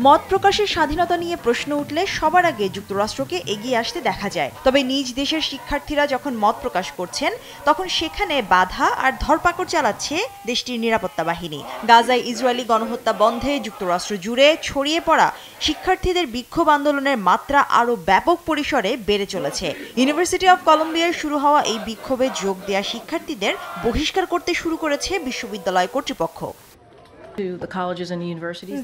মত প্রকাশের স্বাধীনতা নিয়ে প্রশ্ন উঠলে সবার আগে যুক্তরাষ্ট্রকে এগিয়ে আসতে দেখা যায়। তবে নিজ দেশের শিক্ষার্থীরা যখন মত প্রকাশ করছেন তখন সেখানে বাধা আর ধরপাকড় চালাচ্ছে দেশটির নিরাপত্তা বাহিনী। গাজায় ইসরায়েলি গণহত্যা বন্ধে যুক্তরাষ্ট্র জুড়ে ছড়িয়ে পড়া শিক্ষার্থীদের বিক্ষোভ আন্দোলনের মাত্রা আরও ব্যাপক পরিসরে বেড়ে চলেছে। ইউনিভার্সিটি অব কলম্বিয়ায় শুরু হওয়া এই বিক্ষোভে যোগ দেওয়া শিক্ষার্থীদের বহিষ্কার করতে শুরু করেছে বিশ্ববিদ্যালয় কর্তৃপক্ষ।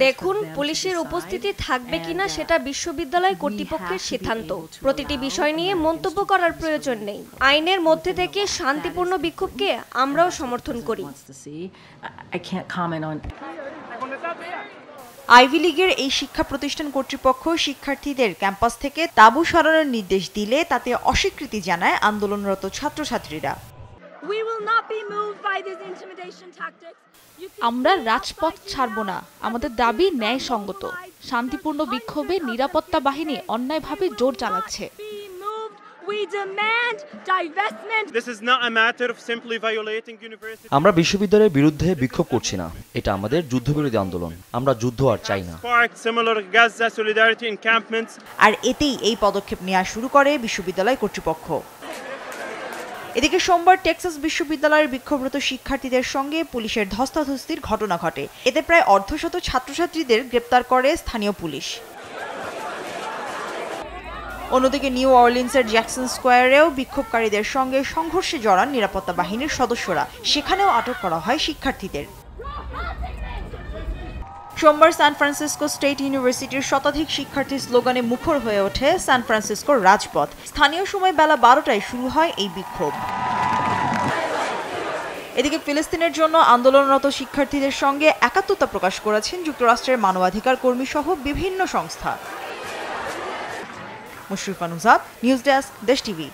দেখুন, পুলিশের উপস্থিতি থাকবে কিনা সেটা বিশ্ববিদ্যালয় কর্তৃপক্ষের সিদ্ধান্ত। প্রতিটি বিষয় নিয়ে মন্তব্য করার প্রয়োজন নেই। আইনের মধ্যে থেকে শান্তিপূর্ণ বিক্ষোভকে আমরাও সমর্থন করি। আইভি লীগের এই শিক্ষা প্রতিষ্ঠান কর্তৃপক্ষ শিক্ষার্থীদের ক্যাম্পাস থেকে তাঁবু সরানোর নির্দেশ দিলে তাতে অস্বীকৃতি জানায় আন্দোলনরত ছাত্রছাত্রীরা। আমরা রাজপথ ছাড়ব না। আমাদের দাবি ন্যায়সঙ্গত। শান্তিপূর্ণ বিক্ষোভে নিরাপত্তা বাহিনী অন্যায়ভাবে জোর চালাচ্ছে। আমরা বিশ্ববিদ্যালয়ের বিরুদ্ধে বিক্ষোভ করছি না। এটা আমাদের যুদ্ধবিরোধী আন্দোলন। আমরা যুদ্ধ আর চাই না। আর এতেই এই পদক্ষেপ নেওয়া শুরু করে বিশ্ববিদ্যালয় কর্তৃপক্ষ। এদিকে সোমবার টেক্সাস বিশ্ববিদ্যালয়ের বিক্ষোভরত শিক্ষার্থীদের সঙ্গে পুলিশের ধস্তাধস্তির ঘটনা ঘটে। এতে প্রায় অর্ধশত ছাত্রছাত্রীদের গ্রেপ্তার করে স্থানীয় পুলিশ। অন্যদিকে নিউ অরলিন্সের জ্যাকসন স্কোয়ারেও বিক্ষোভকারীদের সঙ্গে সংঘর্ষে জড়ান নিরাপত্তা বাহিনীর সদস্যরা। সেখানেও আটক করা হয় শিক্ষার্থীদের। সোমবার সান ফ্রান্সিসকো স্টেট ইউনিভার্সিটির শতাধিক শিক্ষার্থীর স্লোগানে মুখর হয়ে ওঠে সান ফ্রান্সিসকোর রাজপথ। স্থানীয় সময় বেলা 12টায় শুরু হয় এই বিক্ষোভ। এদিকে ফিলিস্তিনের জন্য আন্দোলনরত শিক্ষার্থীদের সঙ্গে একাত্মতা প্রকাশ করেছেন যুক্তরাষ্ট্রের মানবাধিকার কর্মী সহ বিভিন্ন সংস্থা। মুশরিফা নুজাত, নিউজ ডেস্ক, দেশ টিভি।